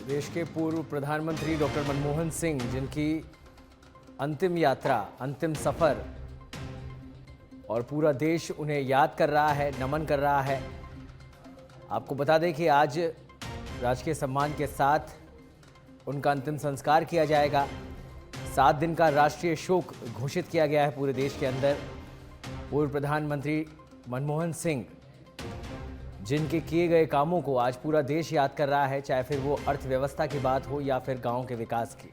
देश के पूर्व प्रधानमंत्री डॉक्टर मनमोहन सिंह, जिनकी अंतिम यात्रा, अंतिम सफर और पूरा देश उन्हें याद कर रहा है, नमन कर रहा है। आपको बता दें कि आज राजकीय सम्मान के साथ उनका अंतिम संस्कार किया जाएगा। 7 दिन का राष्ट्रीय शोक घोषित किया गया है पूरे देश के अंदर। पूर्व प्रधानमंत्री मनमोहन सिंह, जिनके किए गए कामों को आज पूरा देश याद कर रहा है, चाहे फिर वो अर्थव्यवस्था की बात हो या फिर गांव के विकास की।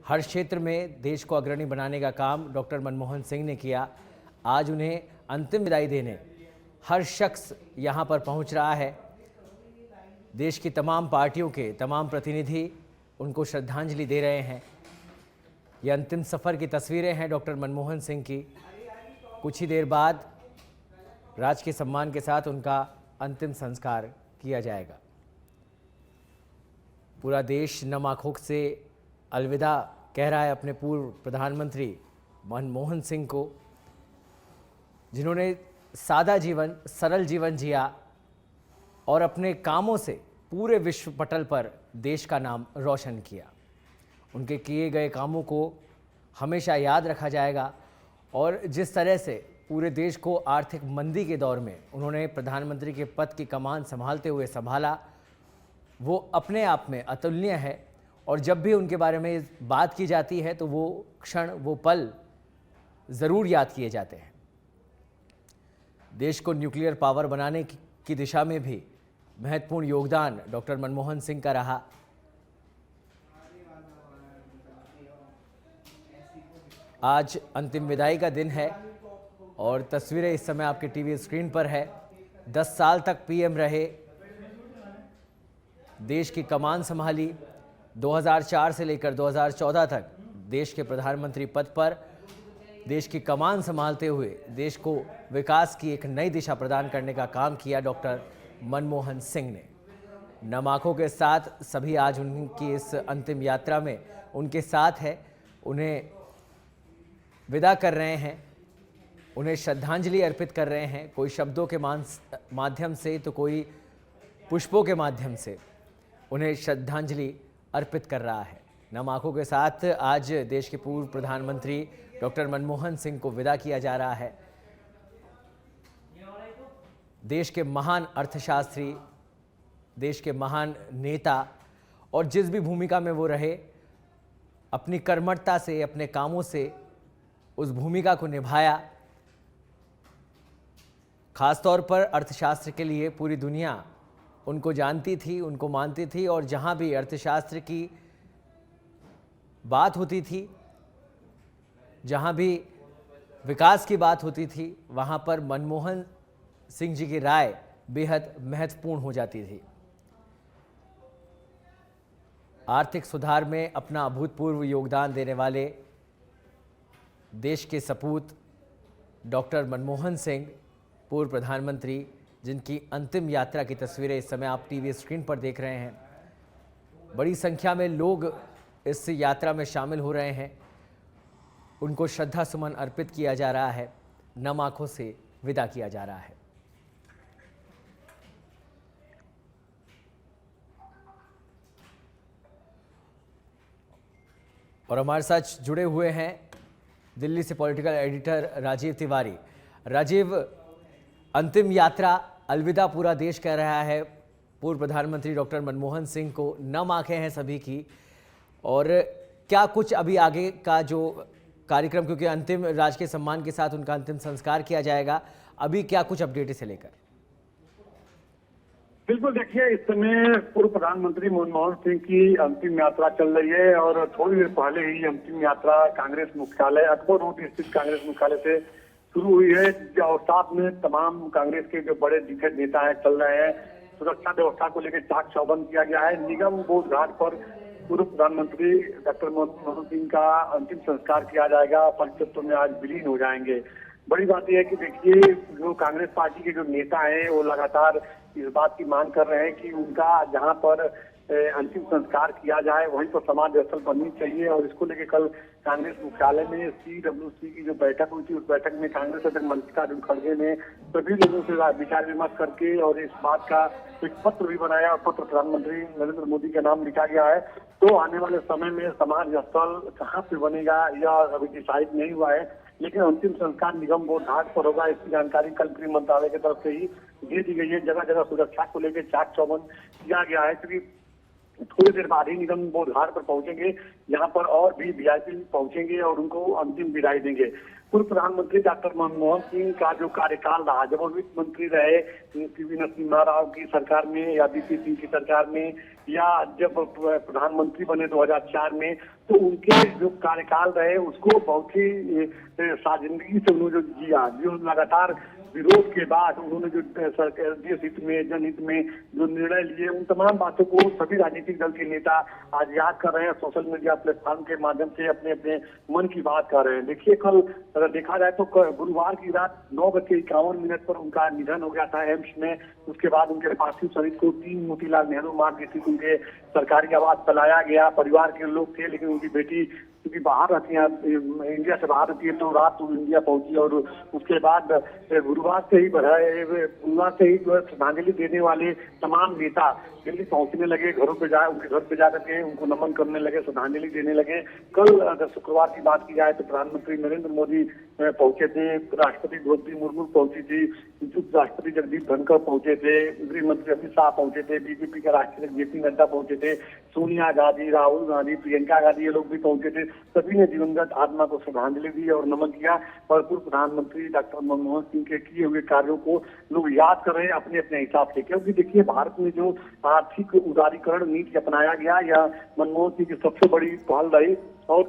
हर क्षेत्र में देश को अग्रणी बनाने का काम डॉक्टर मनमोहन सिंह ने किया। आज उन्हें अंतिम विदाई देने हर शख्स यहां पर पहुंच रहा है। देश की तमाम पार्टियों के तमाम प्रतिनिधि उनको श्रद्धांजलि दे रहे हैं। ये अंतिम सफ़र की तस्वीरें हैं डॉक्टर मनमोहन सिंह की। कुछ ही देर बाद राजकीय सम्मान के साथ उनका अंतिम संस्कार किया जाएगा। पूरा देश नम आंखों से अलविदा कह रहा है अपने पूर्व प्रधानमंत्री मनमोहन सिंह को, जिन्होंने सादा जीवन, सरल जीवन जिया और अपने कामों से पूरे विश्व पटल पर देश का नाम रोशन किया। उनके किए गए कामों को हमेशा याद रखा जाएगा और जिस तरह से पूरे देश को आर्थिक मंदी के दौर में उन्होंने प्रधानमंत्री के पद की कमान संभालते हुए संभाला, वो अपने आप में अतुलनीय है। और जब भी उनके बारे में बात की जाती है तो वो क्षण, वो पल ज़रूर याद किए जाते हैं। देश को न्यूक्लियर पावर बनाने की दिशा में भी महत्वपूर्ण योगदान डॉक्टर मनमोहन सिंह का रहा। आज अंतिम विदाई का दिन है और तस्वीरें इस समय आपके टीवी स्क्रीन पर है। 10 साल तक पीएम रहे, देश की कमान संभाली। 2004 से लेकर 2014 तक देश के प्रधानमंत्री पद पर देश की कमान संभालते हुए देश को विकास की एक नई दिशा प्रदान करने का काम किया डॉक्टर मनमोहन सिंह ने। नम आंखों के साथ सभी आज उनकी इस अंतिम यात्रा में उनके साथ है, उन्हें विदा कर रहे हैं, उन्हें श्रद्धांजलि अर्पित कर रहे हैं। कोई शब्दों के माध्यम से तो कोई पुष्पों के माध्यम से उन्हें श्रद्धांजलि अर्पित कर रहा है। नम आंखों के साथ आज देश के पूर्व प्रधानमंत्री डॉक्टर मनमोहन सिंह को विदा किया जा रहा है। देश के महान अर्थशास्त्री, देश के महान नेता, और जिस भी भूमिका में वो रहे, अपनी कर्मठता से, अपने कामों से उस भूमिका को निभाया। खासतौर पर अर्थशास्त्र के लिए पूरी दुनिया उनको जानती थी, उनको मानती थी, और जहां भी अर्थशास्त्र की बात होती थी, जहां भी विकास की बात होती थी, वहां पर मनमोहन सिंह जी की राय बेहद महत्वपूर्ण हो जाती थी। आर्थिक सुधार में अपना अभूतपूर्व योगदान देने वाले देश के सपूत डॉक्टर मनमोहन सिंह, पूर्व प्रधानमंत्री, जिनकी अंतिम यात्रा की तस्वीरें इस समय आप टीवी स्क्रीन पर देख रहे हैं। बड़ी संख्या में लोग इस यात्रा में शामिल हो रहे हैं। उनको श्रद्धा सुमन अर्पित किया जा रहा है, नम आंखों से विदा किया जा रहा है। और हमारे साथ जुड़े हुए हैं दिल्ली से पॉलिटिकल एडिटर राजीव तिवारी। राजीव, अंतिम यात्रा, अलविदा पूरा देश कह रहा है पूर्व प्रधानमंत्री डॉक्टर मनमोहन सिंह को। नम आंखें हैं सभी की, और क्या कुछ अभी आगे का जो कार्यक्रम, क्योंकि अंतिम राजकीय सम्मान के साथ उनका अंतिम संस्कार किया जाएगा, अभी क्या कुछ अपडेट इसे लेकर? बिल्कुल, देखिए, इस समय पूर्व प्रधानमंत्री मनमोहन सिंह की अंतिम यात्रा चल रही है और थोड़ी देर पहले ही अंतिम यात्रा कांग्रेस मुख्यालय, अकबर रोड स्थित कांग्रेस मुख्यालय से शुरू हुई है, और साथ में तमाम कांग्रेस के जो बड़े दिग्गज नेता हैं चल रहे हैं। सुरक्षा व्यवस्था को लेकर चाक चौबंद किया गया है। निगम बोध घाट पर पूर्व प्रधानमंत्री डॉक्टर मनमोहन सिंह का अंतिम संस्कार किया जाएगा। पंचतत्व में आज विलीन हो जाएंगे। बड़ी बात यह है कि देखिए, जो कांग्रेस पार्टी के जो नेता हैं वो लगातार इस बात की मांग कर रहे हैं कि उनका जहां पर अंतिम संस्कार किया जाए, वहीं पर समाधि स्थल बननी चाहिए। और इसको लेकर कल कांग्रेस मुख्यालय में CWC की जो बैठक हुई थी, उस बैठक में कांग्रेस अध्यक्ष मल्लिकार्जुन खड़गे ने सभी लोगों से विचार विमर्श करके और इस बात का एक पत्र भी बनाया और पत्र प्रधानमंत्री नरेंद्र मोदी का नाम लिखा गया है। तो आने वाले समय में समाधि स्थल कहाँ पे बनेगा यह अभी डिसाइड नहीं हुआ है, लेकिन अंतिम संस्कार निगम बोध घाट पर होगा। इसकी जानकारी कल गृह मंत्रालय की तरफ से ही दे दी गई है। जगह जगह सुरक्षा को लेकर चाक चौबंद किया गया है, क्योंकि थोड़ी देर बाद ही निगम बोध घाट पर पहुंचेंगे। यहाँ पर और भी VIP पहुंचेंगे और उनको अंतिम विदाई देंगे। पूर्व प्रधानमंत्री डॉक्टर मनमोहन सिंह का जो कार्यकाल रहा, जब वो वित्त मंत्री रहे PV नरसिम्हा राव की सरकार में या VP सिंह की सरकार में, या जब प्रधानमंत्री बने 2004 में, तो उनके जो कार्यकाल रहे उसको बहुत ही साजिंदगी से उन्होंने जो जिया, जो लगातार विरोध के बाद उन्होंने जो देश हित में, जनहित में जो निर्णय लिए, उन तमाम बातों को सभी राजनीतिक दल के नेता आज याद कर रहे हैं। सोशल मीडिया प्लेटफॉर्म के माध्यम से अपने अपने मन की बात कर रहे हैं। देखिए, कल अगर देखा जाए तो गुरुवार की रात 9:51 पर उनका निधन हो गया था एम्स में। उसके बाद उनके पार्थिव शरीर को 3 मोतीलाल नेहरू मार्ग स्थित उनके सरकारी आवास पर लाया गया। परिवार के लोग थे, लेकिन उनकी बेटी क्योंकि बाहर रहती है, इंडिया से बाहर रहती है, तो रात को इंडिया पहुंची और उसके बाद गुरुवार से ही जो है श्रद्धांजलि देने वाले तमाम नेता दिल्ली पहुंचने लगे। उनके घर पे जाकर के उनको नमन करने लगे, श्रद्धांजलि देने लगे। कल अगर शुक्रवार की बात की जाए तो प्रधानमंत्री नरेंद्र मोदी पहुंचे थे, राष्ट्रपति द्रौपदी मुर्मू पहुंची थी, उप राष्ट्रपति जगदीप धनखड़ पहुंचे थे, गृह मंत्री अमित शाह पहुंचे थे, BJP के राष्ट्रीय JP नड्डा पहुंचे थे, सोनिया गांधी, राहुल गांधी, प्रियंका गांधी, ये लोग भी पहुंचे थे। सभी ने दिवंगत आत्मा को श्रद्धांजलि दी और नमन किया। और पूर्व प्रधानमंत्री डॉक्टर मनमोहन सिंह के किए हुए कार्यों को लोग याद कर रहे हैं अपने अपने हिसाब से, क्योंकि देखिए, भारत में जो आर्थिक उदारीकरण नीति अपनाया गया, यह मनमोहन सिंह की सबसे बड़ी पहल रही। और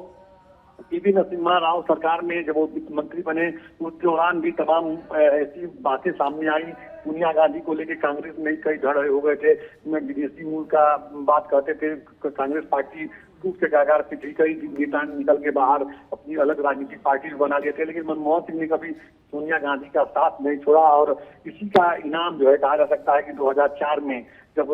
PV नरसिम्हा राव सरकार में जब वो वित्त मंत्री बने, उस दौरान भी तमाम ऐसी बातें सामने आई। सोनिया गांधी को लेकर कांग्रेस में कई झगड़े हो गए थे, विदेशी मूल का बात कहते थे। कांग्रेस पार्टी के कागार पे थी, कई नेता निकल के बाहर अपनी अलग राजनीतिक पार्टी बना लिए थे, लेकिन मनमोहन सिंह ने कभी सोनिया गांधी का साथ नहीं छोड़ा। और इसी का इनाम जो है कहा जा सकता है कि 2004 में जब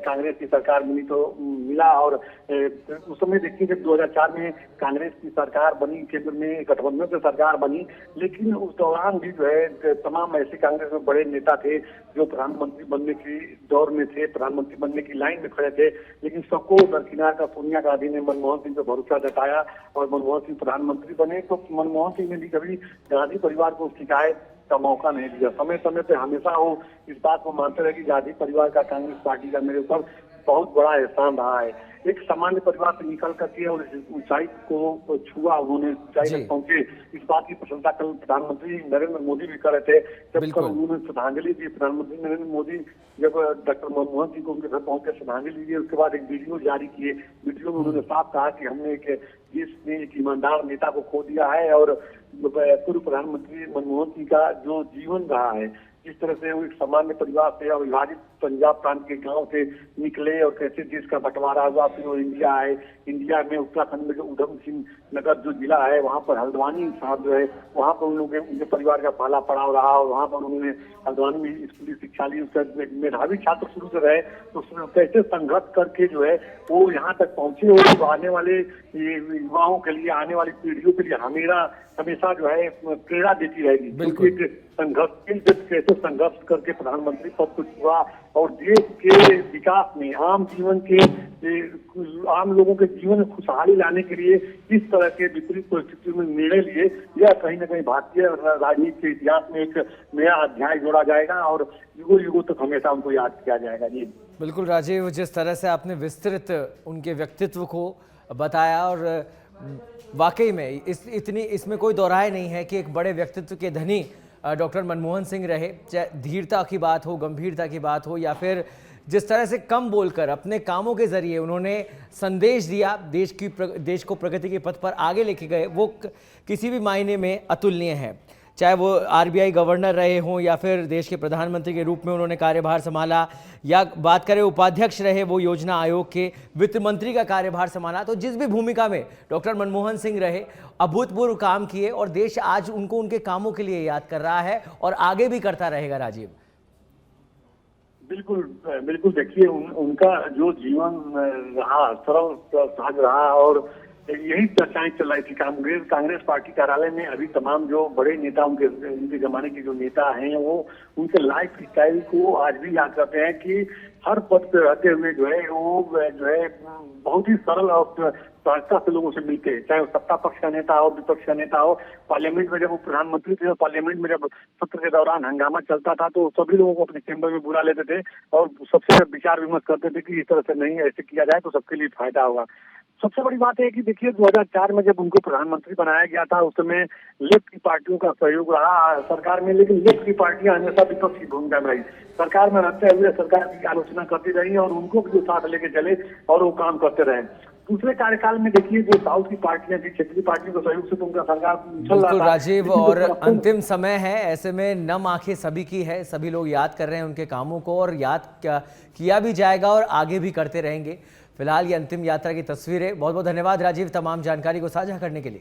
कांग्रेस की सरकार मिली तो मिला। और उस समय देखिए, जब 2004 में कांग्रेस की सरकार बनी, केंद्र में गठबंधन से सरकार बनी, लेकिन उस दौरान भी जो है तमाम ऐसे कांग्रेस में बड़े नेता थे जो प्रधानमंत्री बनने की दौर में थे, प्रधानमंत्री बनने की लाइन में खड़े थे, लेकिन सबको दरकिनार का सोनिया गांधी ने मनमोहन सिंह पर भरोसा जताया और मनमोहन सिंह प्रधानमंत्री बने। तो मनमोहन सिंह ने भी कभी गांधी परिवार को शिकायत का मौका नहीं दिया। समय समय पे हमेशा वो इस बात को मानते रहे कि गांधी परिवार का, कांग्रेस पार्टी का मेरे ऊपर बहुत बड़ा एहसान रहा है। एक सामान्य परिवार से निकल करके और ऊंचाई को छुआ, उन्होंने ऊंचाई तक पहुंचे, इस बात की प्रशंसा कल प्रधानमंत्री नरेंद्र मोदी भी कर रहे थे। जब कल उन्होंने श्रद्धांजलि दी, प्रधानमंत्री नरेंद्र मोदी जब डॉक्टर मनमोहन सिंह को उनके घर पहुंचकर श्रद्धांजलि दी, उसके बाद एक वीडियो जारी किए। वीडियो में उन्होंने साफ कहा कि हमने एक देश में एक ईमानदार नेता को खो दिया है। और पूर्व प्रधानमंत्री मनमोहन सिंह का जो जीवन रहा है, जिस तरह से वो एक सामान्य परिवार से और विभाजित पंजाब प्रांत के गांव से निकले और कैसे देश का बंटवारा हुआ, फिर वो इंडिया आए। इंडिया में उत्तराखंड में जो उधम सिंह नगर जो जिला है, वहाँ पर हल्द्वानी साहब जो है, वहाँ पर उन लोगों के उनके परिवार का पहला पड़ाव रहा और वहाँ पर उन्होंने हल्द्वानी में स्कूली शिक्षा ली। उसका मेधावी छात्र शुरू से रहे, तो कैसे संघर्ष करके जो है वो यहाँ तक पहुंचे। और आने वाले युवाओं के लिए, आने वाली पीढ़ियों के लिए हमेशा जो है प्रेरणा देती रहेगी, क्योंकि संघर्ष कैसे संघर्ष करके प्रधानमंत्री पद को छुआ और देश के विकास में, आम लोगों के जीवन में खुशहाली लाने के लिए इस तरह के विपरीत परिस्थितियों में निर्णय लिए, यह कहीं न कहीं भारतीय राजनीति के इतिहास में एक नया अध्याय जोड़ा जाएगा और युगों युगों तक हमेशा उनको याद किया जाएगा। जी बिल्कुल राजीव, जिस तरह से आपने विस्तृत उनके व्यक्तित्व को बताया, और वाकई में इसमें कोई दोहराए नहीं है कि एक बड़े व्यक्तित्व के धनी डॉक्टर मनमोहन सिंह रहे। चाहे धीरता की बात हो, गंभीरता की बात हो, या फिर जिस तरह से कम बोलकर अपने कामों के जरिए उन्होंने संदेश दिया, देश को प्रगति के पथ पर आगे लेके गए, वो किसी भी मायने में अतुलनीय है। चाहे वो RBI गवर्नर रहे हों या फिर देश के प्रधानमंत्री के रूप में उन्होंने कार्यभार संभाला, या बात करें उपाध्यक्ष रहे वो योजना आयोग के, वित्त मंत्री का कार्यभार संभाला, तो जिस भी भूमिका में डॉक्टर मनमोहन सिंह रहे, अभूतपूर्व काम किए और देश आज उनको उनके कामों के लिए याद कर रहा है और आगे भी करता रहेगा। राजीव, बिल्कुल बिल्कुल देखिए उनका जो जीवन रहा सरल सहज रहा और यही चर्चाएं चल रही थी कांग्रेस पार्टी कार्यालय में। अभी तमाम जो बड़े नेता उनके जमाने के जो नेता हैं वो उनके लाइफ स्टाइल को आज भी याद करते हैं कि हर पद पे रहते हुए जो है वो जो है बहुत ही सरल और सहजता से लोगों से मिलते हैं, चाहे वो सत्ता पक्ष का नेता हो विपक्ष का नेता हो। पार्लियामेंट में जब वो प्रधानमंत्री थे, पार्लियामेंट में जब सत्र के दौरान हंगामा चलता था तो सभी लोगों को अपने चैम्बर में बुला लेते थे और सबसे विचार विमर्श करते थे कि इस तरह से नहीं, ऐसे किया जाए तो सबके लिए फायदा होगा। सबसे बड़ी बात है कि देखिए 2004 में जब उनको प्रधानमंत्री बनाया गया था उस समय लेफ्ट की पार्टियों का सहयोग रहा सरकार में, लेकिन लेफ्ट की पार्टियां हमेशा विपक्ष की भूमिका में रही। सरकार में रहते हुए सरकार की आलोचना करती रही और उनको भी साथ लेके चले और वो काम करते रहे। दूसरे कार्यकाल में देखिए जो साउथ की पार्टियां थी, क्षेत्रीय पार्टियों के सहयोग से तो उनका सरकार चल रहा बिल्कुल था। राजीव, और अंतिम समय है, ऐसे में नम आंखें सभी की है, सभी लोग याद कर रहे हैं उनके कामों को और याद किया भी जाएगा और आगे भी करते रहेंगे। फिलहाल ये अंतिम यात्रा की तस्वीरें। बहुत बहुत धन्यवाद राजीव तमाम जानकारी को साझा करने के लिए।